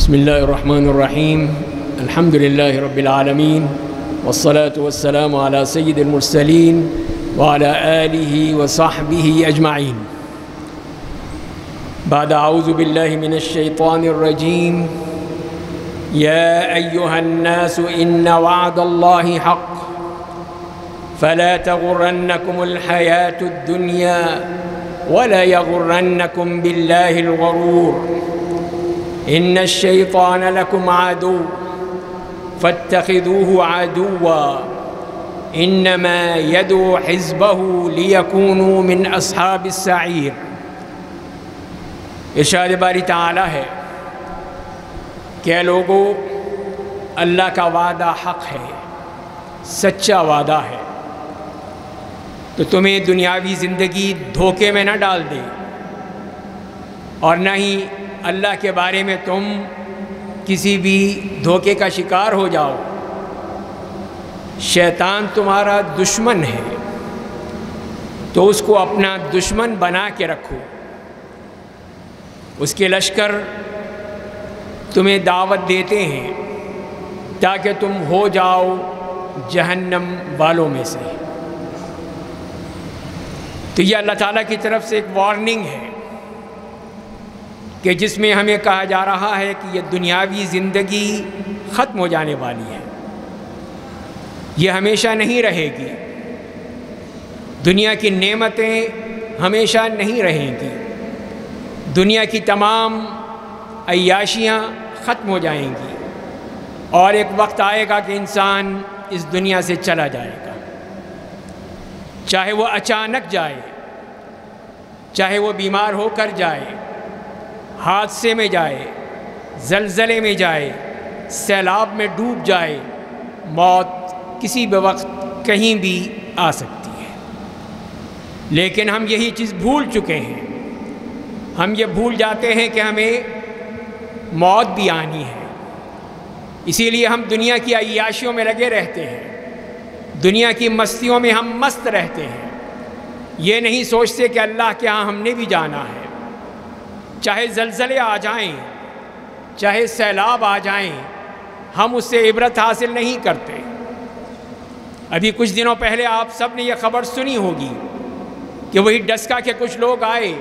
بسم الله الرحمن الرحيم. الحمد لله رب العالمين، والصلاة والسلام على سيد المرسلين وعلى آله وصحبه أجمعين. بعد أعوذ بالله من الشيطان الرجيم. يا أيها الناس إن وعد الله حق فلا تغرنكم الحياة الدنيا ولا يغرنكم بالله الغرور. إن الشيطان لكم عدو فاتخذوه عدوا إنما يدعو حزبه ليكونوا من أصحاب السعير. ارشاد باری تعالی ہے کہ لوگو اللہ کا وعدہ حق ہے، سچا وعدہ ہے، تو تمہیں دنیاوی زندگی دھوکے میں نہ ڈال دے، اور نہ ہی اللہ کے بارے میں تم کسی بھی دھوکے کا شکار ہو جاؤ۔ شیطان تمہارا دشمن ہے، تو اس کو اپنا دشمن بنا کے رکھو۔ اس کے لشکر تمہیں دعوت دیتے ہیں تاکہ تم ہو جاؤ جہنم والوں میں سے۔ تو یہ اللہ تعالیٰ کی طرف سے ایک وارننگ ہے کہ جس میں ہمیں کہا جا رہا ہے کہ یہ دنیاوی زندگی ختم ہو جانے والی ہے، یہ ہمیشہ نہیں رہے گی۔ دنیا کی نعمتیں ہمیشہ نہیں رہیں گی، دنیا کی تمام عیاشیاں ختم ہو جائیں گی، اور ایک وقت آئے گا کہ انسان اس دنیا سے چلا جائے گا، چاہے وہ اچانک جائے، چاہے وہ بیمار ہو کر جائے، حادثے میں جائے، زلزلے میں جائے، سیلاب میں ڈوب جائے، موت کسی بھی وقت کہیں بھی آ سکتی ہے۔ لیکن ہم یہی چیز بھول چکے ہیں، ہم یہ بھول جاتے ہیں کہ ہمیں موت بھی آنی ہے، اسی لیے ہم دنیا کی عیاشیوں میں لگے رہتے ہیں، دنیا کی مستیوں میں ہم مست رہتے ہیں، یہ نہیں سوچتے کہ اللہ کے ہاں ہم نے بھی جانا ہے۔ چاہے زلزلے آ جائیں، چاہے سیلاب آ جائیں، ہم اس سے عبرت حاصل نہیں کرتے۔ ابھی کچھ دنوں پہلے آپ سب نے یہ خبر سنی ہوگی کہ وہی ڈسکا کے کچھ لوگ آئے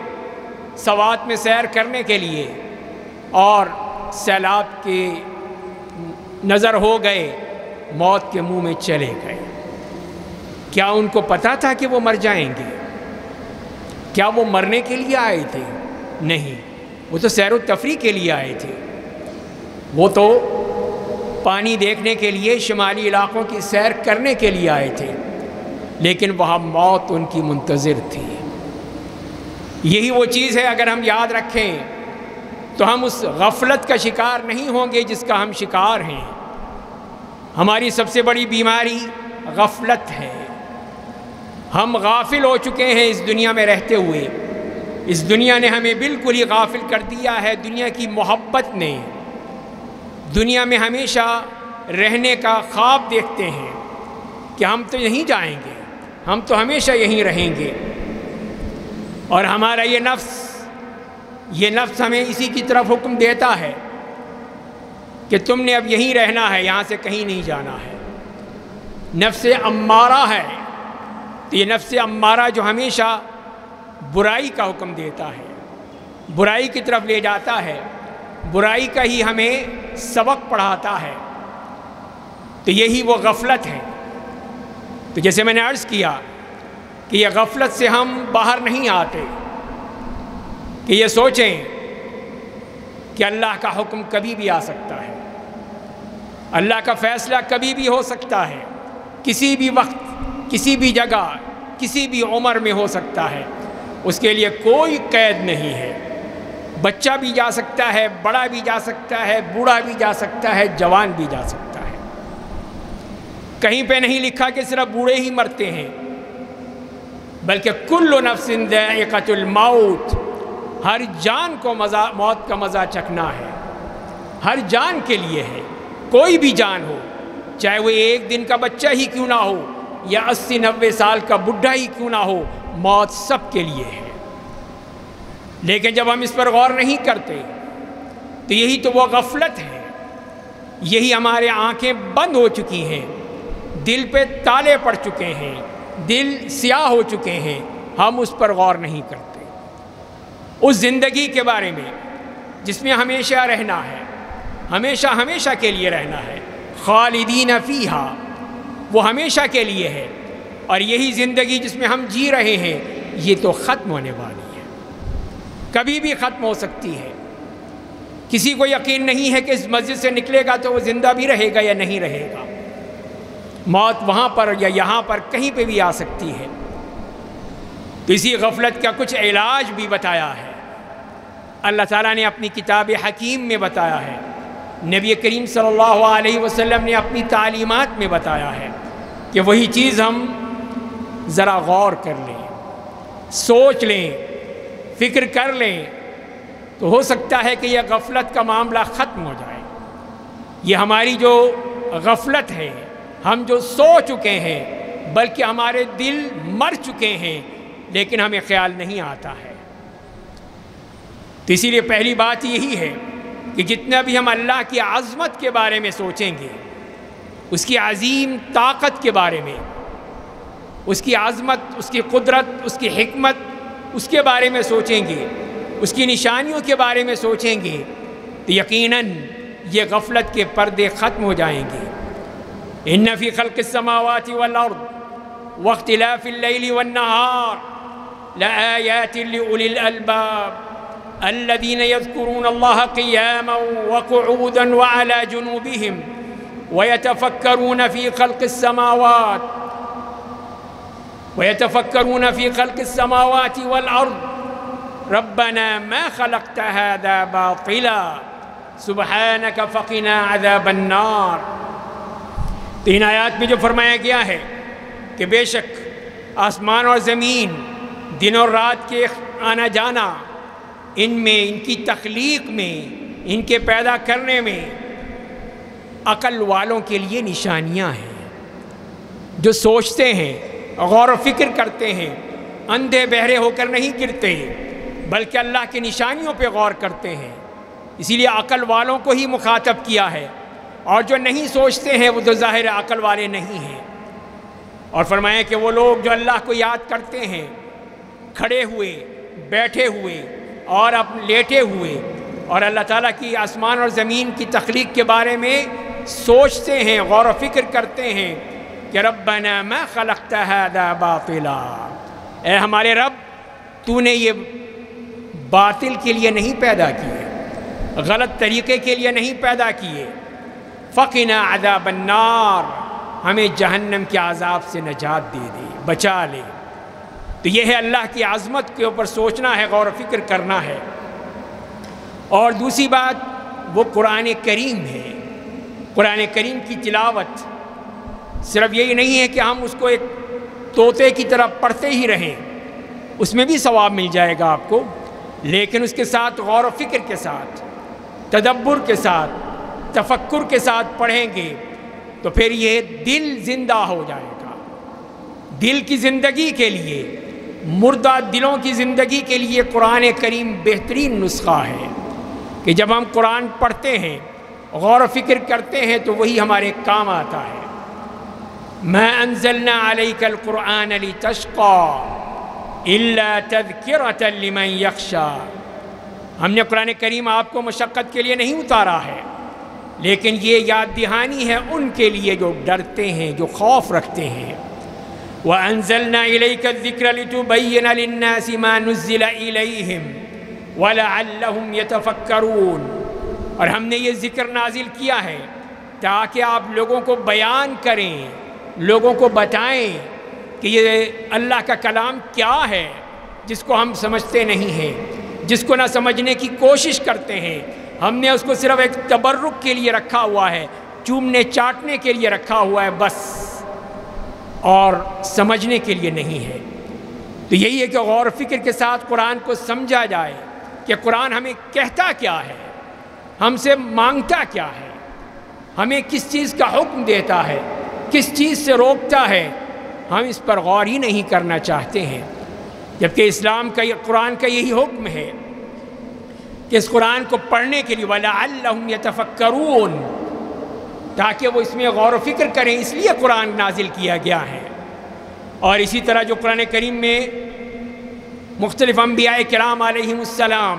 سوات میں سیر کرنے کے لیے، اور سیلاب کے نظر ہو گئے، موت کے منہ میں چلے گئے۔ کیا ان کو پتہ تھا کہ وہ مر جائیں گے؟ کیا وہ مرنے کے لیے آئے تھے؟ نہیں، وہ تو سیر و تفریح کے لیے آئے تھے، وہ تو پانی دیکھنے کے لیے شمالی علاقوں کی سیر کرنے کے لیے آئے تھے، لیکن وہاں موت ان کی منتظر تھی۔ یہی وہ چیز ہے، اگر ہم یاد رکھیں تو ہم اس غفلت کا شکار نہیں ہوں گے جس کا ہم شکار ہیں۔ ہماری سب سے بڑی بیماری غفلت ہے۔ ہم غافل ہو چکے ہیں اس دنیا میں رہتے ہوئے، اس دنیا نے ہمیں بالکل ہی غافل کر دیا ہے۔ دنیا کی محبت نے، دنیا میں ہمیشہ رہنے کا خواب دیکھتے ہیں کہ ہم تو یہیں جائیں گے، ہم تو ہمیشہ یہیں رہیں گے، اور ہمارا یہ نفس ہمیں اسی کی طرف حکم دیتا ہے کہ تم نے اب یہیں رہنا ہے، یہاں سے کہیں نہیں جانا ہے۔ نفس امارہ ہے، تو یہ نفس امارہ جو ہمیشہ برائی کا حکم دیتا ہے، برائی کی طرف لے جاتا ہے، برائی کا ہی ہمیں سبق پڑھاتا ہے، تو یہی وہ غفلت ہے۔ تو جیسے میں نے عرض کیا کہ یہ غفلت سے ہم باہر نہیں آتے، کہ یہ سوچیں کہ اللہ کا حکم کبھی بھی آ سکتا ہے، اللہ کا فیصلہ کبھی بھی ہو سکتا ہے، کسی بھی وقت، کسی بھی جگہ، کسی بھی عمر میں ہو سکتا ہے، اس کے لیے کوئی قید نہیں ہے۔ بچہ بھی جا سکتا ہے، بڑا بھی جا سکتا ہے، بوڑھا بھی جا سکتا ہے، جوان بھی جا سکتا ہے۔ کہیں پہ نہیں لکھا کہ صرف بوڑھے ہی مرتے ہیں، بلکہ کل نفس ذائقۃ الموت، ہر جان کو موت کا مزہ چکھنا ہے، ہر جان کے لیے ہے، کوئی بھی جان ہو، چاہے وہ ایک دن کا بچہ ہی کیوں نہ ہو یا 80-90 سال کا بڈھا ہی کیوں نہ ہو، موت سب کے لیے ہے۔ لیکن جب ہم اس پر غور نہیں کرتے، تو یہی تو وہ غفلت ہے، یہی ہمارے آنکھیں بند ہو چکی ہیں، دل پہ تالے پڑ چکے ہیں، دل سیاہ ہو چکے ہیں، ہم اس پر غور نہیں کرتے۔ اس زندگی کے بارے میں جس میں ہمیشہ رہنا ہے، ہمیشہ ہمیشہ کے لیے رہنا ہے، خالدین فیہا، وہ ہمیشہ کے لیے ہے، اور یہی زندگی جس میں ہم جی رہے ہیں یہ تو ختم ہونے والی ہے، کبھی بھی ختم ہو سکتی ہے۔ کسی کو یقین نہیں ہے کہ اس مسجد سے نکلے گا تو وہ زندہ بھی رہے گا یا نہیں رہے گا، موت وہاں پر یا یہاں پر کہیں پہ بھی آ سکتی ہے۔ تو اسی غفلت کا کچھ علاج بھی بتایا ہے، اللہ تعالیٰ نے اپنی کتاب حکیم میں بتایا ہے، نبی کریم صلی اللہ علیہ وسلم نے اپنی تعلیمات میں بتایا ہے کہ وہی چیز ہم ذرا غور کر لیں، سوچ لیں، فکر کر لیں، تو ہو سکتا ہے کہ یہ غفلت کا معاملہ ختم ہو جائے۔ یہ ہماری جو غفلت ہے، ہم جو سو چکے ہیں، بلکہ ہمارے دل مر چکے ہیں لیکن ہمیں خیال نہیں آتا ہے۔ تو اسی لیے پہلی بات یہی ہے کہ جتنا بھی ہم اللہ کی عظمت کے بارے میں سوچیں گے، اس کی عظیم طاقت کے بارے میں، اس کی عظمت، اس کی قدرت، اس کی حکمت، اس کے بارے میں سوچیں گے، اس کی نشانیوں کے بارے میں سوچیں گے، تو یقیناً یہ غفلت کے پردے ختم ہو جائیں گے۔ ان فی خلق السماوات والارض واختلاف اللیل والنہار لآیات لأولی الالباب الذین یذکرون اللہ قیاما وقعودا وعلی جنوبہم ویتفکرون فی خلق السماوات والارض ربنا ما خلقت هذا باطلا سبحانک فقنا عذاب النار۔ تین آیات میں جو فرمایا گیا ہے کہ بے شک آسمان اور زمین، دن اور رات کے آنا جانا، ان میں، ان کی تخلیق میں، ان کے پیدا کرنے میں عقل والوں کے لیے نشانیاں ہیں، جو سوچتے ہیں، غور و فکر کرتے ہیں، اندھے بہرے ہو کر نہیں گرتے بلکہ اللہ کی نشانیوں پہ غور کرتے ہیں۔ اسی لیے عقل والوں کو ہی مخاطب کیا ہے، اور جو نہیں سوچتے ہیں وہ تو ظاہر عقل والے نہیں ہیں۔ اور فرمایا کہ وہ لوگ جو اللہ کو یاد کرتے ہیں، کھڑے ہوئے، بیٹھے ہوئے اور لیٹے ہوئے، اور اللہ تعالیٰ کی آسمان اور زمین کی تخلیق کے بارے میں سوچتے ہیں، غور و فکر کرتے ہیں کہ ربنا ما خلقت هذا باطلا، اے ہمارے رب، تو نے یہ باطل کے لیے نہیں پیدا کیے، غلط طریقے کے لیے نہیں پیدا کیے، فقنا عذاب النار، ہمیں جہنم کے عذاب سے نجات دے دے، بچا لے۔ تو یہ ہے اللہ کی عظمت کے اوپر سوچنا ہے، غور و فکر کرنا ہے۔ اور دوسری بات وہ قرآن کریم ہے۔ قرآن کریم کی تلاوت صرف یہی نہیں ہے کہ ہم اس کو ایک طوطے کی طرح پڑھتے ہی رہیں، اس میں بھی ثواب مل جائے گا آپ کو، لیکن اس کے ساتھ غور و فکر کے ساتھ، تدبر کے ساتھ، تفکر کے ساتھ پڑھیں گے تو پھر یہ دل زندہ ہو جائے گا۔ دل کی زندگی کے لیے، مردہ دلوں کی زندگی کے لیے قرآن کریم بہترین نسخہ ہے کہ جب ہم قرآن پڑھتے ہیں، غور و فکر کرتے ہیں تو وہی ہمارے کام آتا ہے۔ ما انزلنا علیک القرآن لتشقى الا تذکرۃ لمن یخشی، ہم نے قرآن کریم آپ کو مشقت کے لیے نہیں اتارا ہے، لیکن یہ یاد دہانی ہے ان کے لیے جو ڈرتے ہیں، جو خوف رکھتے ہیں۔ وَأَنزَلْنَا إِلَيْكَ الذِّكْرَ لِتُبَيِّنَ لِلنَّاسِ مَا نُزِّلَ إِلَيْهِمْ وَلَعَلَّهُمْ يَتَفَكَّرُونَ، اور ہم نے یہ ذکر نازل کیا ہے تاکہ آپ لوگوں کو بیان کریں، لوگوں کو بتائیں کہ یہ اللہ کا کلام کیا ہے جس کو ہم سمجھتے نہیں ہیں، جس کو نہ سمجھنے کی کوشش کرتے ہیں۔ ہم نے اس کو صرف ایک تبرک کے لیے رکھا ہوا ہے، چومنے چاٹنے کے لیے رکھا ہوا ہے بس، اور سمجھنے کے لیے نہیں ہے۔ تو یہی ہے کہ غور و فکر کے ساتھ قرآن کو سمجھا جائے کہ قرآن ہمیں کہتا کیا ہے، ہم سے مانگتا کیا ہے، ہمیں کس چیز کا حکم دیتا ہے، کس چیز سے روکتا ہے، ہم اس پر غور ہی نہیں کرنا چاہتے ہیں، جبکہ اسلام کا، قرآن کا یہی حکم ہے کہ اس قرآن کو پڑھنے کے لیے وَلَعَلَّهُمْ يَتَفَكَّرُونَ، تاکہ وہ اس میں غور و فکر کریں، اس لیے قرآن نازل کیا گیا ہے۔ اور اسی طرح جو قرآن کریم میں مختلف انبیاء کرام علیہم السلام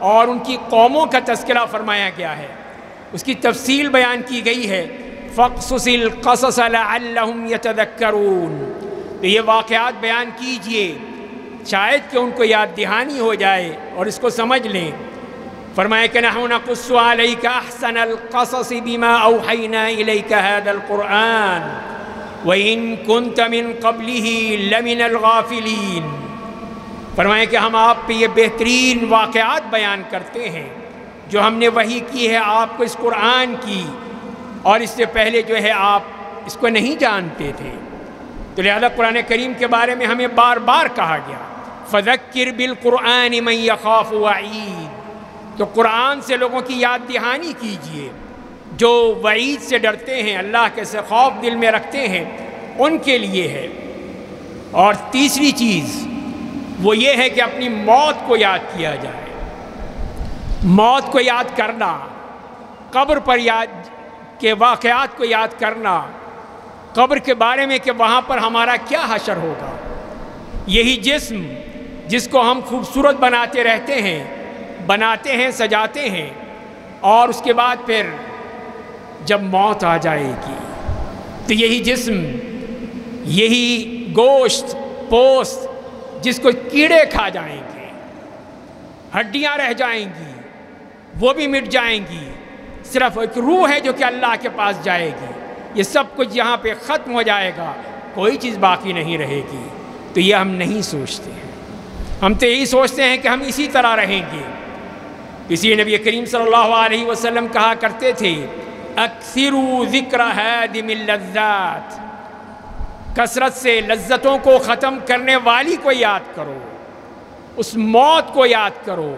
اور ان کی قوموں کا تذکرہ فرمایا گیا ہے، اس کی تفصیل بیان کی گئی ہے۔ فَقْصُصِ الْقَصَصَ لَعَلَّهُمْ يَتَذَكَّرُونَ، تو یہ واقعات بیان کیجئے شاید کہ ان کو یاد دہانی ہو جائے اور اس کو سمجھ لیں۔ فرمایا کہ نحن نقص علیک احسن القصص بما اوحینا الیک هذا القرآن وَإِن كُنْتَ مِن قَبْلِهِ لَمِنَ الْغَافِلِينَ، فرمایا کہ ہم آپ پہ یہ بہترین واقعات بیان کرتے ہیں جو ہم نے وحی کی ہے آپ کو اس قرآن کی، اور اس سے پہلے جو ہے آپ اس کو نہیں جانتے تھے۔ تو لہذا قرآن کریم کے بارے میں ہمیں بار بار کہا گیا فَذَكِّرْ بِالْقُرْآنِ مَنْ يَخَافُ وَعِيدٍ، تو قرآن سے لوگوں کی یاد دہانی کیجئے جو وعید سے ڈرتے ہیں، اللہ کے سے خوف دل میں رکھتے ہیں، ان کے لیے ہے۔ اور تیسری چیز وہ یہ ہے کہ اپنی موت کو یاد کیا جائے، موت کو یاد کرنا، قبر پر یاد کے واقعات کو یاد کرنا، قبر کے بارے میں کہ وہاں پر ہمارا کیا حشر ہوگا۔ یہی جسم جس کو ہم خوبصورت بناتے رہتے ہیں سجاتے ہیں، اور اس کے بعد پھر جب موت آ جائے گی تو یہی جسم، یہی گوشت پوست جس کو کیڑے کھا جائیں گے، ہڈیاں رہ جائیں گی، وہ بھی مٹ جائیں گی، صرف ایک روح ہے جو کہ اللہ کے پاس جائے گی۔ یہ سب کچھ یہاں پہ ختم ہو جائے گا، کوئی چیز باقی نہیں رہے گی۔ تو یہ ہم نہیں سوچتے ہیں، ہم تو یہی سوچتے ہیں کہ ہم اسی طرح رہیں گے۔ اسی نبی کریم صلی اللہ علیہ وسلم کہا کرتے تھے اکثروا ذکر ہادم اللذات، کثرت سے لذتوں کو ختم کرنے والی کو یاد کرو، اس موت کو یاد کرو۔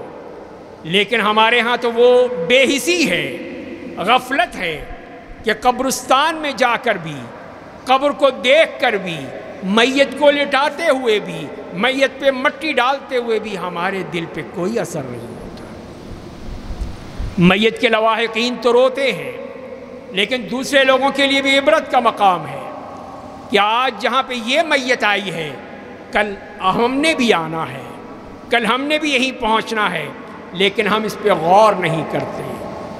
لیکن ہمارے ہاں تو وہ بے حسی ہے، غفلت ہے کہ قبرستان میں جا کر بھی، قبر کو دیکھ کر بھی، میت کو لٹاتے ہوئے بھی، میت پہ مٹی ڈالتے ہوئے بھی ہمارے دل پہ کوئی اثر نہیں ہوتا۔ میت کے لواحقین تو روتے ہیں، لیکن دوسرے لوگوں کے لیے بھی عبرت کا مقام ہے کہ آج جہاں پہ یہ میت آئی ہے، کل ہم نے بھی آنا ہے، کل ہم نے بھی یہیں پہنچنا ہے، لیکن ہم اس پہ غور نہیں کرتے،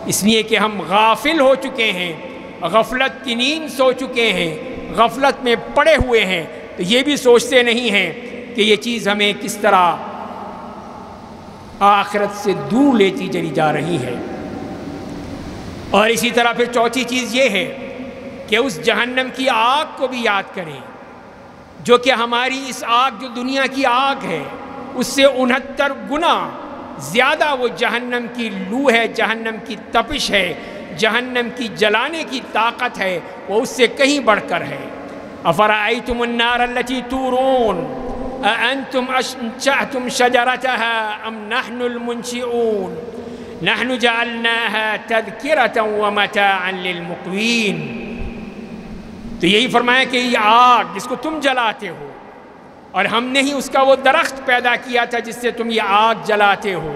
اس لیے کہ ہم غافل ہو چکے ہیں، غفلت کی نیند سو چکے ہیں، غفلت میں پڑے ہوئے ہیں، تو یہ بھی سوچتے نہیں ہیں کہ یہ چیز ہمیں کس طرح آخرت سے دور لیتی چلی جا رہی ہے۔ اور اسی طرح پھر چوتھی چیز یہ ہے کہ اس جہنم کی آگ کو بھی یاد کریں، جو کہ ہماری اس آگ جو دنیا کی آگ ہے اس سے 69 گنا زیادہ وہ جہنم کی لو ہے، جہنم کی تپش ہے، جہنم کی جلانے کی طاقت ہے، وہ اس سے کہیں بڑھ کر ہے۔ افرأیتم النار التي تورون اانتم انشأتم شجرتها ام نحن المنشئون نحن جعلناها تذکرة ومتاعا للمقوین، تو یہی فرمایا کہ یہ آگ جس کو تم جلاتے ہو، اور ہم نے ہی اس کا وہ درخت پیدا کیا تھا جس سے تم یہ آگ جلاتے ہو،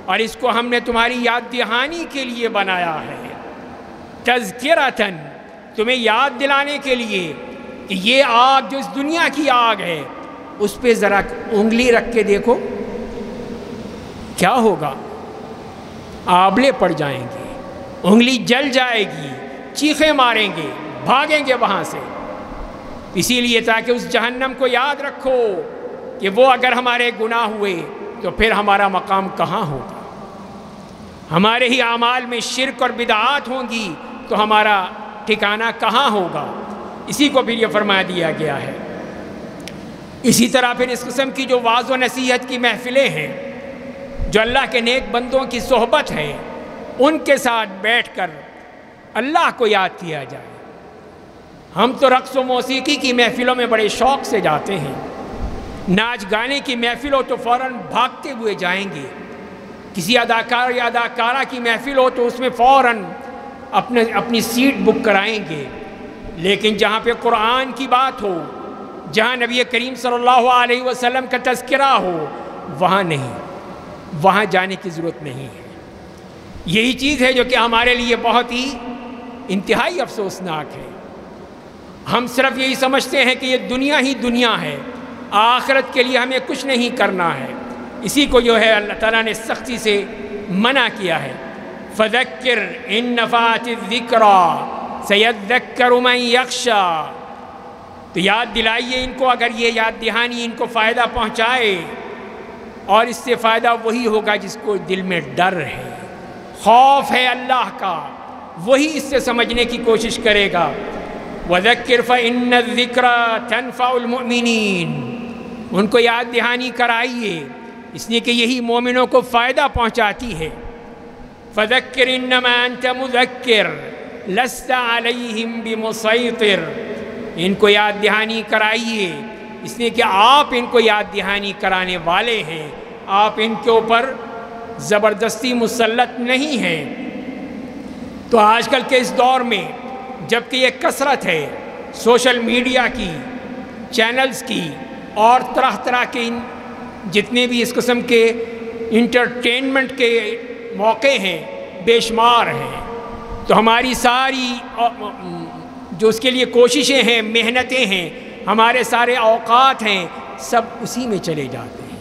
اور اس کو ہم نے تمہاری یاد دہانی کے لیے بنایا ہے، تذکرتاً، تمہیں یاد دلانے کے لیے کہ یہ آگ جو اس دنیا کی آگ ہے اس پہ ذرا انگلی رکھ کے دیکھو کیا ہوگا، آبلے پڑ جائیں گے، انگلی جل جائے گی، چیخیں ماریں گے، بھاگیں گے وہاں سے۔ اسی لیے تاکہ اس جہنم کو یاد رکھو کہ وہ اگر ہمارے گناہ ہوئے تو پھر ہمارا مقام کہاں ہوگا، ہمارے ہی اعمال میں شرک اور بدعات ہوں گی تو ہمارا ٹھکانہ کہاں ہوگا۔ اسی کو پھر یہ فرما دیا گیا ہے۔ اسی طرح پھر اس قسم کی جو واعظ و نصیحت کی محفلیں ہیں، جو اللہ کے نیک بندوں کی صحبت ہے، ان کے ساتھ بیٹھ کر اللہ کو یاد کیا جائے۔ ہم تو رقص و موسیقی کی محفلوں میں بڑے شوق سے جاتے ہیں، ناچ گانے کی محفل ہو تو فوراً بھاگتے ہوئے جائیں گے، کسی اداکار یا اداکارہ کی محفل ہو تو اس میں فوراً اپنی سیٹ بک کرائیں گے، لیکن جہاں پہ قرآن کی بات ہو، جہاں نبی کریم صلی اللہ علیہ وسلم کا تذکرہ ہو، وہاں نہیں۔ وہاں جانے کی ضرورت نہیں ہے۔ یہی چیز ہے جو کہ ہمارے لیے بہت ہی انتہائی افسوسناک ہے۔ ہم صرف یہی سمجھتے ہیں کہ یہ دنیا ہی دنیا ہے، آخرت کے لیے ہمیں کچھ نہیں کرنا ہے۔ اسی کو جو ہے اللہ تعالیٰ نے سختی سے منع کیا ہے۔ فذکر ان نفعت الذکریٰ سیذکر من یخشی، تو یاد دلائیے ان کو، اگر یہ یاد دہانی ان کو فائدہ پہنچائے، اور اس سے فائدہ وہی ہوگا جس کو دل میں ڈر ہے، خوف ہے اللہ کا، وہی اس سے سمجھنے کی کوشش کرے گا۔ وَذَكِّرْ فَإِنَّ الذِّكْرَىٰ تَنفَعُ الْمُؤْمِنِينَ، ان کو یاد دہانی کرائیے اس لیے کہ یہی مومنوں کو فائدہ پہنچاتی ہے۔ فَذَكِّرْ إِنَّمَا أَنْتَ مُذَكِّرٌ لَسْتَ عَلَيْهِمْ بِمُصَيْطِرٍ، ان کو یاد دہانی کرائیے اس لیے کہ آپ ان کو یاد دہانی کرانے والے ہیں، آپ ان کے اوپر زبردستی مسلط نہیں ہیں۔ تو آج کل کے اس دور میں جب کہ یہ کثرت ہے سوشل میڈیا کی، چینلز کی، اور طرح طرح کے جتنے بھی اس قسم کے انٹرٹینمنٹ کے موقع ہیں بے شمار ہیں، تو ہماری ساری جو اس کے لیے کوششیں ہیں، محنتیں ہیں، ہمارے سارے اوقات ہیں، سب اسی میں چلے جاتے ہیں،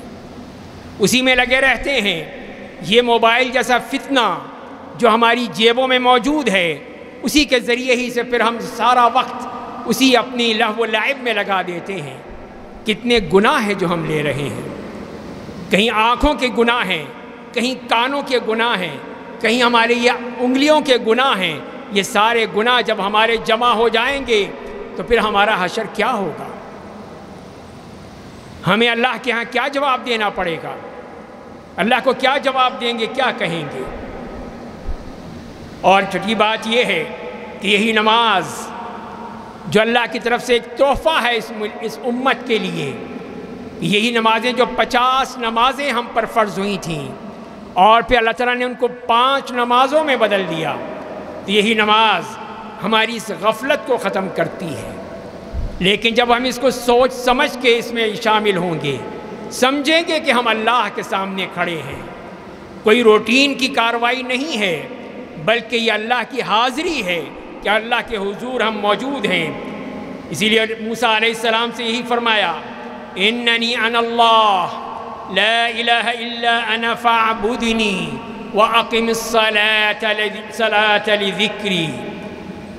اسی میں لگے رہتے ہیں۔ یہ موبائل جیسا فتنہ جو ہماری جیبوں میں موجود ہے، اسی کے ذریعے ہی سے پھر ہم سارا وقت اسی اپنی لہو و لعب میں لگا دیتے ہیں۔ کتنے گناہ ہیں جو ہم لے رہے ہیں، کہیں آنکھوں کے گناہ ہیں، کہیں کانوں کے گناہ ہیں، کہیں ہمارے یہ انگلیوں کے گناہ ہیں۔ یہ سارے گناہ جب ہمارے جمع ہو جائیں گے تو پھر ہمارا حشر کیا ہوگا؟ ہمیں اللہ کے ہاں کیا جواب دینا پڑے گا؟ اللہ کو کیا جواب دیں گے، کیا کہیں گے؟ اور چھٹی بات یہ ہے کہ یہی نماز جو اللہ کی طرف سے ایک تحفہ ہے اس امت کے لیے، یہی نمازیں جو 50 نمازیں ہم پر فرض ہوئی تھیں اور پھر اللہ تعالیٰ نے ان کو 5 نمازوں میں بدل دیا، تو یہی نماز ہماری اس غفلت کو ختم کرتی ہے۔ لیکن جب ہم اس کو سوچ سمجھ کے اس میں شامل ہوں گے، سمجھیں گے کہ ہم اللہ کے سامنے کھڑے ہیں، کوئی روٹین کی کاروائی نہیں ہے، بلکہ یہ اللہ کی حاضری ہے کہ اللہ کے حضور ہم موجود ہیں۔ اسی لیے موسیٰ علیہ السلام سے یہی فرمایا، اننی انا اللہ لا الہ الا انا فاعبدنی واقم الصلاۃ لذکری،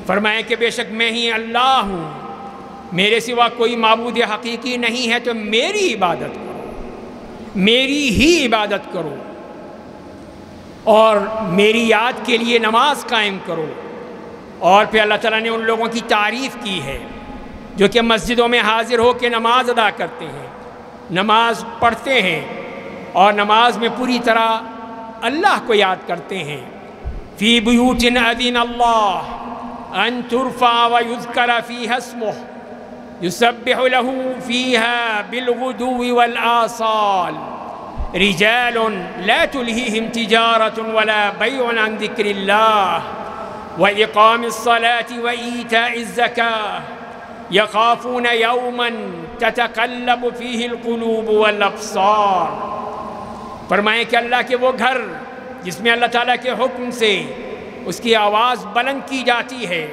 فرمایا کہ بے شک میں ہی اللہ ہوں، میرے سوا کوئی معبود حقیقی نہیں ہے، تو میری عبادت کرو، میری ہی عبادت کرو، اور میری یاد کے لیے نماز قائم کرو۔ اور پھر اللہ تعالیٰ نے ان لوگوں کی تعریف کی ہے جو کہ مسجدوں میں حاضر ہو کے نماز ادا کرتے ہیں، نماز پڑھتے ہیں، اور نماز میں پوری طرح اللہ کو یاد کرتے ہیں۔ فی بیوت اذن اللہ ان ترفع ویذکر فیہا اسمہ یسبح لہ فیہا بالغدو والآصال رجال لا تلہیہم تجارۃ ولا بیع عن ذکر اللہ وإقام الصلاة وإيتاء الزكاة يخافون يوما تتقلب فيه القلوب والأبصار، فرمائیں کہ اللہ کے وہ گھر جس میں اللہ تعالیٰ کے حکم سے اس کی آواز بلند کی جاتی ہے،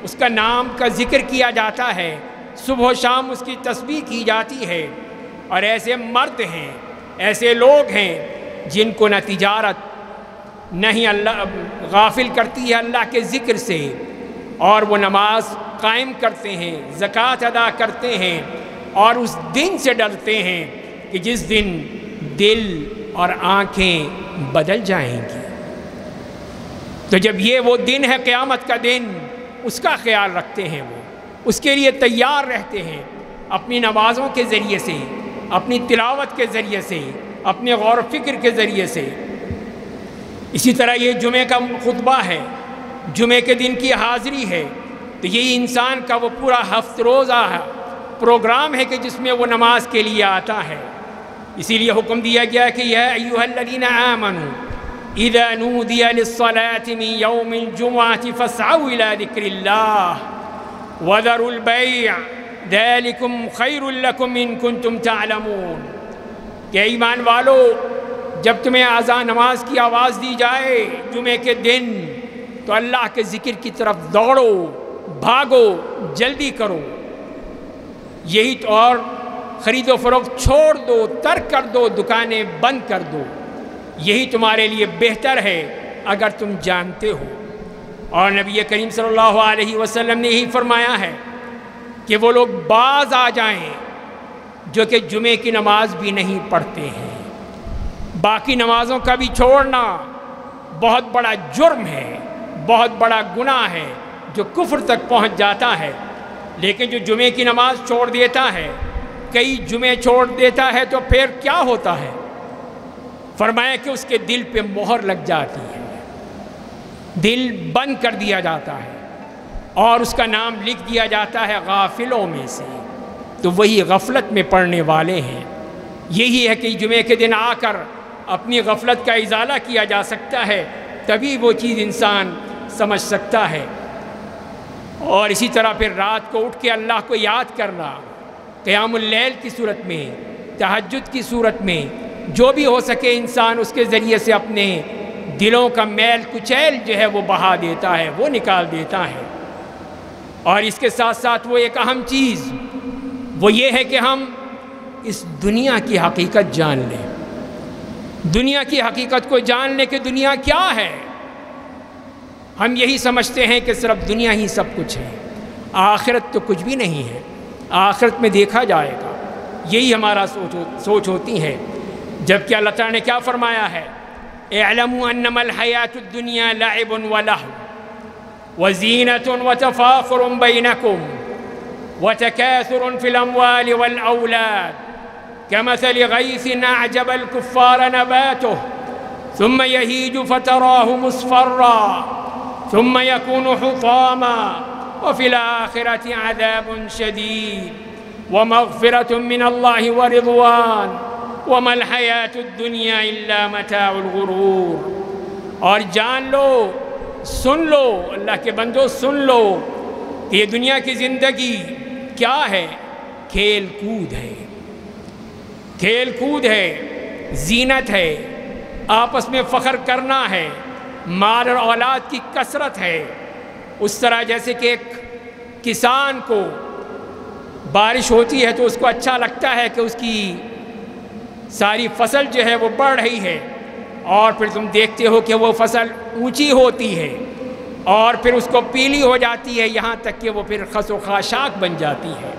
اس کا نام کا ذکر کیا جاتا ہے، صبح و شام اس کی تسبیح کی جاتی ہے، اور ایسے مرد ہیں، ایسے لوگ ہیں جن کو نہ تجارت نہیں اللہ غافل کرتی ہے اللہ کے ذکر سے، اور وہ نماز قائم کرتے ہیں، زکوٰۃ ادا کرتے ہیں، اور اس دن سے ڈرتے ہیں کہ جس دن دل اور آنکھیں بدل جائیں گی۔ تو جب یہ وہ دن ہے قیامت کا دن، اس کا خیال رکھتے ہیں، وہ اس کے لیے تیار رہتے ہیں، اپنی نمازوں کے ذریعے سے، اپنی تلاوت کے ذریعے سے، اپنے غور و فکر کے ذریعے سے۔ اسی طرح یہ جمعہ کا خطبہ ہے، جمعہ کے دن کی حاضری ہے، تو یہی انسان کا وہ پورا ہفت روزہ پروگرام ہے کہ جس میں وہ نماز کے لیے آتا ہے۔ اسی لیے حکم دیا گیا کہ یا ایھا الذین آمنوا اذا نودی للصلاة من یوم الجمعة فاسعوا الى ذکر اللہ وذروا البیع ذلکم خیر لکم ان کنتم تعلمون، کہ ایمان والو جب تمہیں اذان نماز کی آواز دی جائے جمعے کے دن تو اللہ کے ذکر کی طرف دوڑو، بھاگو، جلدی کرو۔ یہی تو، اور خرید و فروخت چھوڑ دو، ترک کر دو، دکانیں بند کر دو، یہی تمہارے لیے بہتر ہے اگر تم جانتے ہو۔ اور نبی کریم صلی اللہ علیہ وسلم نے یہی فرمایا ہے کہ وہ لوگ باز آ جائیں جو کہ جمعے کی نماز بھی نہیں پڑھتے ہیں۔ باقی نمازوں کا بھی چھوڑنا بہت بڑا جرم ہے، بہت بڑا گناہ ہے جو کفر تک پہنچ جاتا ہے، لیکن جو جمعے کی نماز چھوڑ دیتا ہے، کئی جمعے چھوڑ دیتا ہے، تو پھر کیا ہوتا ہے؟ فرمایا کہ اس کے دل پہ مہر لگ جاتی ہے، دل بند کر دیا جاتا ہے اور اس کا نام لکھ دیا جاتا ہے غافلوں میں سے۔ تو وہی غفلت میں پڑنے والے ہیں۔ یہی ہے کہ جمعے کے دن آ کر اپنی غفلت کا ازالہ کیا جا سکتا ہے، تبھی وہ چیز انسان سمجھ سکتا ہے۔ اور اسی طرح پھر رات کو اٹھ کے اللہ کو یاد کرنا، قیام اللیل کی صورت میں، تہجد کی صورت میں، جو بھی ہو سکے انسان اس کے ذریعے سے اپنے دلوں کا میل کچیل جو ہے وہ بہا دیتا ہے، وہ نکال دیتا ہے۔ اور اس کے ساتھ ساتھ وہ ایک اہم چیز وہ یہ ہے کہ ہم اس دنیا کی حقیقت جان لیں۔ دنیا کی حقیقت کو جان لیں کہ دنیا کیا ہے۔ ہم یہی سمجھتے ہیں کہ صرف دنیا ہی سب کچھ ہے، آخرت تو کچھ بھی نہیں ہے، آخرت میں دیکھا جائے گا، یہی ہمارا سوچ ہوتی ہے۔ جبکہ اللہ تعالیٰ نے کیا فرمایا ہے؟ اعلموا انما الحیات الدنیا لعب ولہو وزینۃ وتفاخر بینکم وتکاثر فی الاموال والاولاد كمثل غيث أعجب الكفار نباته ثم يهيج فتراه مصفرا ثم يكون حطاما وفي الآخرة عذاب شديد ومغفرة من الله ورضوان وما الحياة الدنيا إلا متاع الغرور۔ اور جان لو، سن لو، اللہ کے بندو سن لو کہ یہ دنیا کی زندگی کیا ہے؟ کھیل کود ہے، کھیل کود ہے، زینت ہے، آپس میں فخر کرنا ہے، مال اور اولاد کی کثرت ہے۔ اس طرح جیسے کہ ایک کسان کو بارش ہوتی ہے تو اس کو اچھا لگتا ہے کہ اس کی ساری فصل جو ہے وہ بڑھ رہی ہے، اور پھر تم دیکھتے ہو کہ وہ فصل اونچی ہوتی ہے اور پھر اس کو پیلی ہو جاتی ہے، یہاں تک کہ وہ پھر خس و خاشاک بن جاتی ہے۔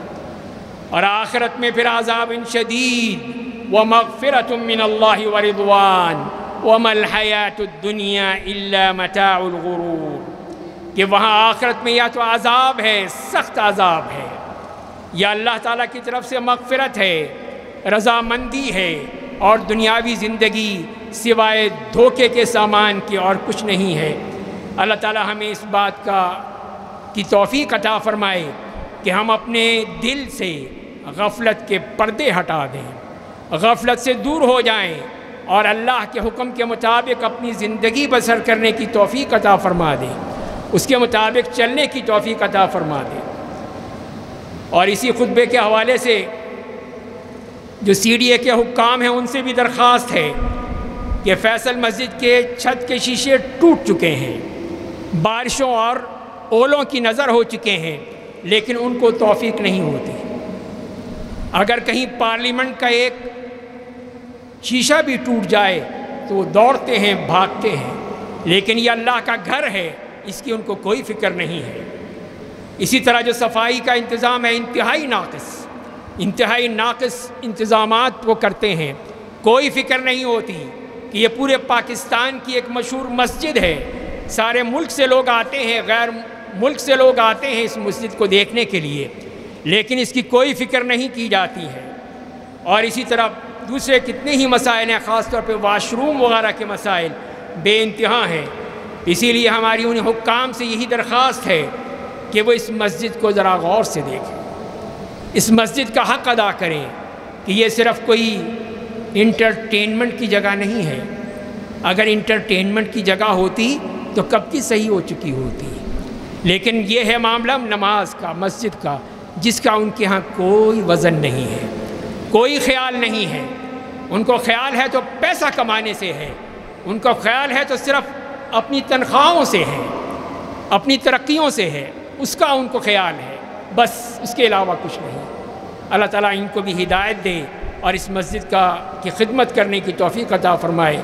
اور آخرت میں پھر عذاب شدید ومغفرۃ من اللہ ورضوان وما الحیاۃ الدنیا الا متاع الغرور، کہ وہاں آخرت میں یا تو عذاب ہے، سخت عذاب ہے، یا اللہ تعالیٰ کی طرف سے مغفرت ہے، رضامندی ہے، اور دنیاوی زندگی سوائے دھوکے کے سامان کی اور کچھ نہیں ہے۔ اللہ تعالیٰ ہمیں اس بات کی توفیق عطا فرمائے کہ ہم اپنے دل سے غفلت کے پردے ہٹا دیں، غفلت سے دور ہو جائیں، اور اللہ کے حکم کے مطابق اپنی زندگی بسر کرنے کی توفیق عطا فرما دیں، اس کے مطابق چلنے کی توفیق عطا فرما دیں۔ اور اسی خطبے کے حوالے سے جو CDA کے حکام ہیں ان سے بھی درخواست ہے کہ فیصل مسجد کے چھت کے شیشے ٹوٹ چکے ہیں، بارشوں اور اولوں کی نظر ہو چکے ہیں، لیکن ان کو توفیق نہیں ہوتی۔ اگر کہیں پارلیمنٹ کا ایک شیشہ بھی ٹوٹ جائے تو وہ دوڑتے ہیں، بھاگتے ہیں، لیکن یہ اللہ کا گھر ہے، اس کی ان کو کوئی فکر نہیں ہے۔ اسی طرح جو صفائی کا انتظام ہے انتہائی ناقص انتظامات وہ کرتے ہیں، کوئی فکر نہیں ہوتی کہ یہ پورے پاکستان کی ایک مشہور مسجد ہے، سارے ملک سے لوگ آتے ہیں، غیر ملک سے لوگ آتے ہیں اس مسجد کو دیکھنے کے لیے، لیکن اس کی کوئی فکر نہیں کی جاتی ہے۔ اور اسی طرح دوسرے کتنے ہی مسائل ہیں، خاص طور پہ واش روم وغیرہ کے مسائل بے انتہا ہیں۔ اسی لیے ہماری ان حکام سے یہی درخواست ہے کہ وہ اس مسجد کو ذرا غور سے دیکھیں، اس مسجد کا حق ادا کریں کہ یہ صرف کوئی انٹرٹینمنٹ کی جگہ نہیں ہے۔ اگر انٹرٹینمنٹ کی جگہ ہوتی تو کب کی صحیح ہو چکی ہوتی، لیکن یہ ہے معاملہ نماز کا، مسجد کا، جس کا ان کے ہاں کوئی وزن نہیں ہے، کوئی خیال نہیں ہے۔ ان کو خیال ہے تو پیسہ کمانے سے ہے، ان کو خیال ہے تو صرف اپنی تنخواہوں سے ہے، اپنی ترقیوں سے ہے، اس کا ان کو خیال ہے، بس اس کے علاوہ کچھ نہیں۔ اللہ تعالیٰ ان کو بھی ہدایت دے اور اس مسجد کی خدمت کرنے کی توفیق عطا فرمائے۔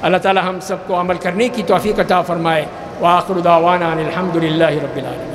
اللہ تعالیٰ ہم سب کو عمل کرنے کی توفیق عطا فرمائے۔ وآخر دعوانا ان الحمد للہ رب العالمین۔